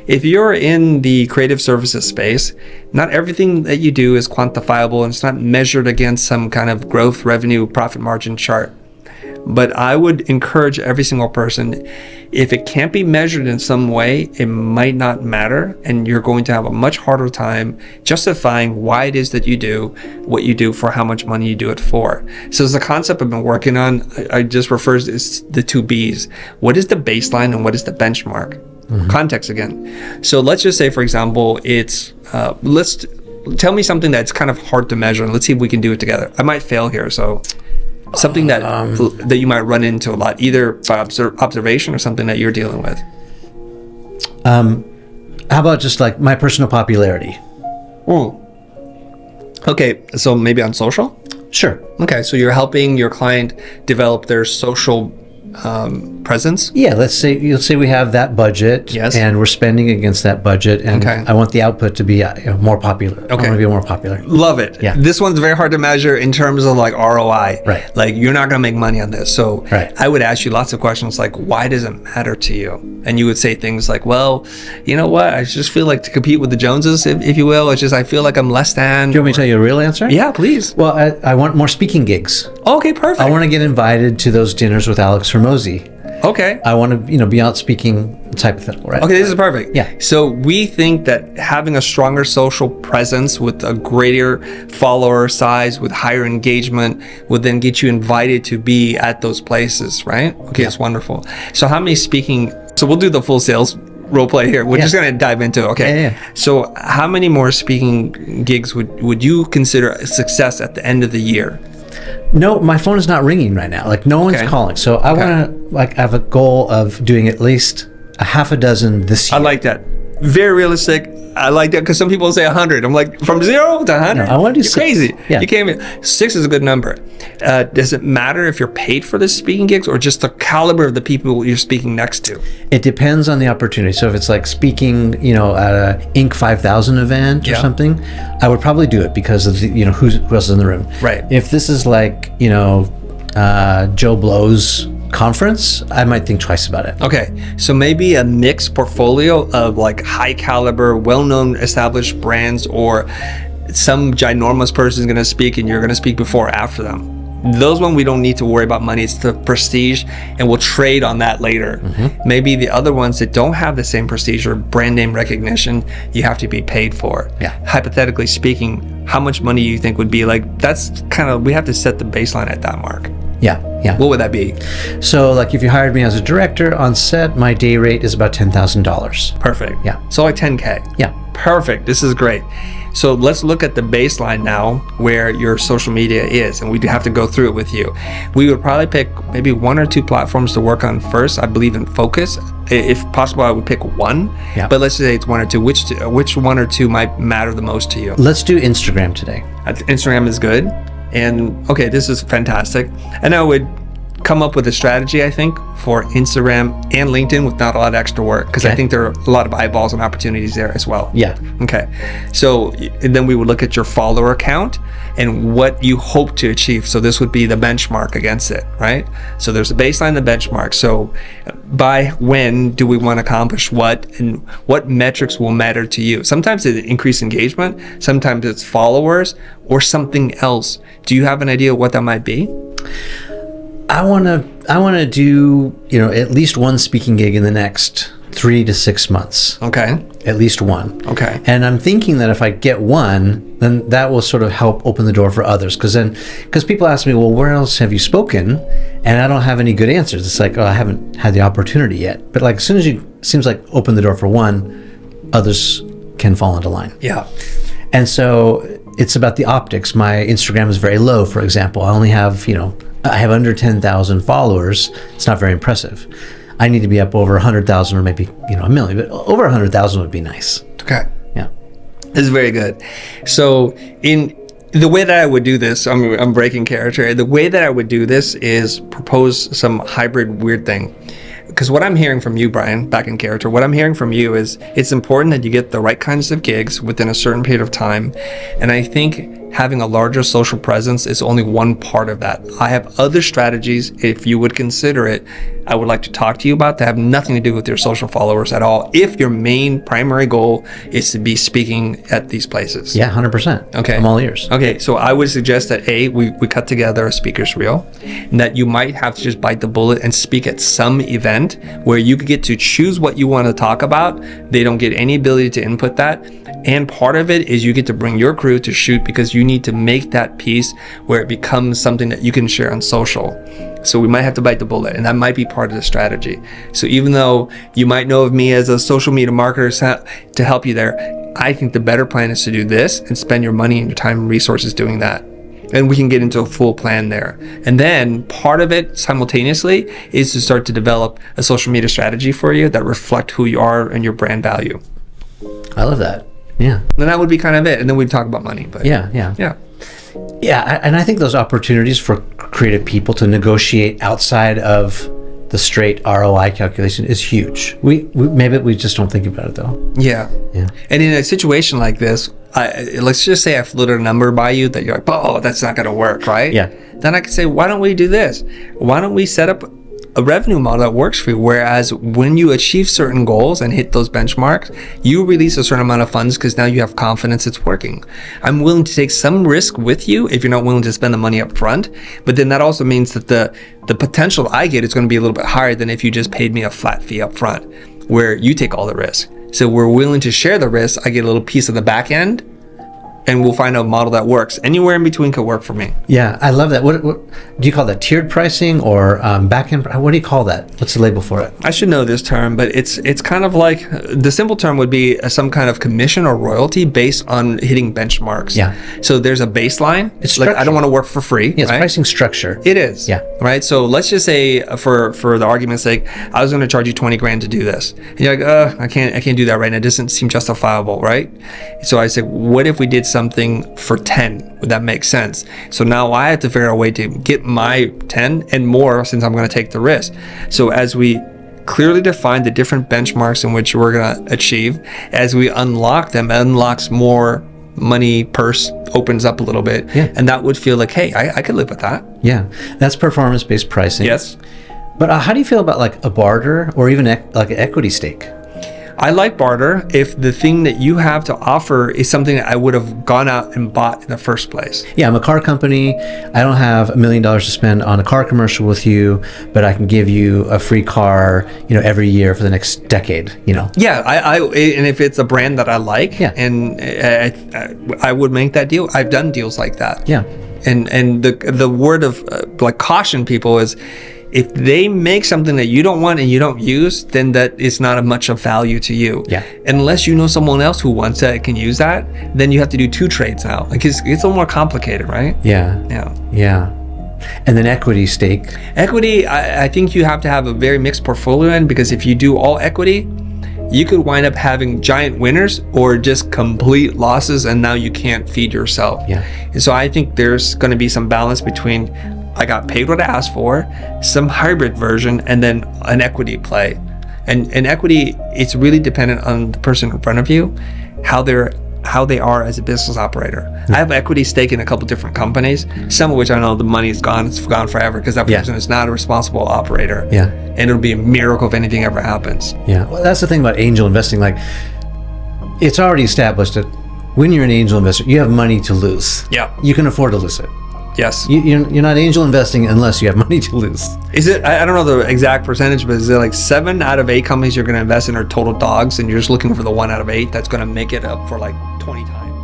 if you're in the creative services space, not everything that you do is quantifiable and it's not measured against some kind of growth, revenue, profit margin chart. But I would encourage every single person, if it can't be measured in some way, it might not matter, and you're going to have a much harder time justifying why it is that you do what you do for how much money you do it for. So there's a concept I've been working on. I just refers to the two B's. What is the baseline and what is the benchmark? Context again. So let's just say, for example, it's let's tell me something that's kind of hard to measure, and let's see if we can do it together. I might fail here, so something that you might run into a lot, either by observation or something that you're dealing with. How about just like my personal popularity? Okay, so maybe on social? Sure. Okay, so you're helping your client develop their social presence? Yeah, let's say we have that budget, Yes. and we're spending against that budget, and Okay. I want the output to be more popular. I want to be more popular. Love it. Yeah. This one's very hard to measure in terms of like ROI. Right. Like you're not going to make money on this. So Right. I would ask you lots of questions like, why does it matter to you? And you would say things like, well, you know what? I just feel like to compete with the Joneses, if you will. It's just I feel like I'm less than. Do you want me to tell you a real answer? Yeah, please. Well, I want more speaking gigs. Okay, perfect. I want to get invited to those dinners with Alex Hormozy. Okay. I want to, be out speaking. It's hypothetical, right? Okay, this is perfect. Yeah. So we think that having a stronger social presence with a greater follower size, with higher engagement, would then get you invited to be at those places, right? Okay, Yeah. that's wonderful. So how many speaking, so we'll do the full sales role play here. We're just going to dive into it, okay? Yeah. So how many more speaking gigs would you consider a success at the end of the year? No, my phone is not ringing right now. Like no one's Okay. calling. So I want to I have a goal of doing at least a half a dozen this year. I like that. Very realistic. I like that because some people say 100. I'm like, from 0 to 100? No, I wanna do You're 6. crazy. Yeah. You can't even. 6 is a good number. Does it matter if you're paid for the speaking gigs or just the caliber of the people you're speaking next to? It depends on the opportunity. So if it's like speaking, at a Inc. 5000 event or Yeah. something, I would probably do it because of the, who else is in the room. Right. If this is like, Joe Blow's conference, I might think twice about it. Okay, so maybe a mixed portfolio of like high caliber, well-known established brands, or some ginormous person is going to speak and you're going to speak before or after them. Those one we don't need to worry about money. It's the prestige, and we'll trade on that later. Maybe the other ones that don't have the same prestige or brand name recognition, you have to be paid for. Yeah. Hypothetically speaking, how much money you think would be like? That's kind of, we have to set the baseline at that mark. Yeah. What would that be? So like if you hired me as a director on set, my day rate is about $10,000. Perfect. Yeah. So like 10K. Yeah. Perfect. This is great. So let's look at the baseline now where your social media is, and we do have to go through it with you. We would probably pick maybe 1 or 2 platforms to work on first. I believe in focus. If possible, I would pick 1. Yeah. But let's say it's 1 or 2. Which 1 or 2 might matter the most to you? Let's do Instagram today. Instagram is good. And okay, this is fantastic. And I would come up with a strategy, I think, for Instagram and LinkedIn with not a lot of extra work, because I Okay. think there are a lot of eyeballs and opportunities there as well. Yeah. Okay. So and then we would look at your follower count and what you hope to achieve. So this would be the benchmark against it, right? So there's a baseline, the benchmark. So by when do we want to accomplish what, and what metrics will matter to you? Sometimes it's increased engagement, sometimes it's followers, or something else. Do you have an idea what that might be? I want to do, at least 1 speaking gig in the next 3 to 6 months. Okay. At least 1. Okay. And I'm thinking that if I get 1, then that will sort of help open the door for others. Because people ask me, well, where else have you spoken? And I don't have any good answers. It's like, oh, I haven't had the opportunity yet. But like as soon as seems like open the door for 1, others can fall into line. Yeah. And so it's about the optics. My Instagram is very low, for example. I only have, I have under 10,000 followers. It's not very impressive. I need to be up over 100,000 or maybe, 1 million, but over 100,000 would be nice. Okay. Yeah. This is very good. So in the way that I would do this, I'm breaking character. The way that I would do this is propose some hybrid weird thing. Because what I'm hearing from you, Brian, back in character, what I'm hearing from you is it's important that you get the right kinds of gigs within a certain period of time. And I think having a larger social presence is only one part of that. I have other strategies, if you would consider it, I would like to talk to you about that have nothing to do with your social followers at all, if your main primary goal is to be speaking at these places. Yeah, 100%. Okay. I'm all ears. Okay, so I would suggest that we cut together a speaker's reel, and that you might have to just bite the bullet and speak at some event where you could get to choose what you want to talk about. They don't get any ability to input that. And part of it is you get to bring your crew to shoot, because you need to make that piece where it becomes something that you can share on social. So we might have to bite the bullet, and that might be part of the strategy. So even though you might know of me as a social media marketer to help you there, I think the better plan is to do this and spend your money and your time and resources doing that. And we can get into a full plan there. And then part of it simultaneously is to start to develop a social media strategy for you that reflect who you are and your brand value. I love that. Yeah. And that would be kind of it. And then we'd talk about money. But Yeah. Yeah, and I think those opportunities for creative people to negotiate outside of the straight ROI calculation is huge. We maybe we just don't think about it though. Yeah. And in a situation like this, let's just say I floated a number by you that you're like, oh, that's not going to work, right? Yeah. Then I could say, why don't we do this? Why don't we set up a revenue model that works for you? Whereas when you achieve certain goals and hit those benchmarks, you release a certain amount of funds because now you have confidence it's working. I'm willing to take some risk with you if you're not willing to spend the money up front. But then that also means that the potential I get is going to be a little bit higher than if you just paid me a flat fee up front, where you take all the risk. So we're willing to share the risk. I get a little piece of the back end, and we'll find a model that works. Anywhere in between could work for me. Yeah, I love that. What do you call that? Tiered pricing or back-end? What do you call that? What's the label for it? I should know this term, but it's kind of like, the simple term would be some kind of commission or royalty based on hitting benchmarks. Yeah. So there's a baseline. It's like, structure. I don't want to work for free. Yeah, it's right? pricing structure. It is. Yeah. Right. So let's just say, for the argument's sake, I was going to charge you 20 grand to do this. And you're like, I can't do that right now. It doesn't seem justifiable, right? So I said, what if we did something for 10? Would that make sense? So now I have to figure out a way to get my 10 and more, since I'm going to take the risk. So as we clearly define the different benchmarks in which we're going to achieve, as we unlock them, it unlocks more money, purse opens up a little bit. Yeah. And that would feel like, hey, I could live with that. Yeah, that's performance-based pricing. Yes. But how do you feel about like a barter or even like an equity stake? I like barter if the thing that you have to offer is something that I would have gone out and bought in the first place. Yeah, I'm a car company. I don't have $1 million to spend on a car commercial with you, but I can give you a free car, every year for the next decade, Yeah, and if it's a brand that I like, yeah. And I would make that deal. I've done deals like that. Yeah. And the word of caution people is, if they make something that you don't want and you don't use, then that is not of much of value to you. Yeah. Unless you know someone else who wants that and can use that, then you have to do 2 trades now. Like it's a little more complicated, right? Yeah. And then equity stake. Equity, I think you have to have a very mixed portfolio in, because if you do all equity, you could wind up having giant winners or just complete losses, and now you can't feed yourself. Yeah. And so I think there's going to be some balance between, I got paid what I asked for, some hybrid version, and then an equity play. And equity, it's really dependent on the person in front of you, how they are as a business operator. I have equity stake in a couple different companies, some of which I know the money is gone. It's gone forever because that person is not a responsible operator. Yeah. And it'll be a miracle if anything ever happens. Yeah. Well, that's the thing about angel investing. Like, it's already established that when you're an angel investor, you have money to lose. Yeah. You can afford to lose it. Yes. You're not angel investing unless you have money to lose. Is it, I don't know the exact percentage, but is it like 7 out of 8 companies you're going to invest in are total dogs, and you're just looking for the 1 out of 8 that's going to make it up for like 20 times?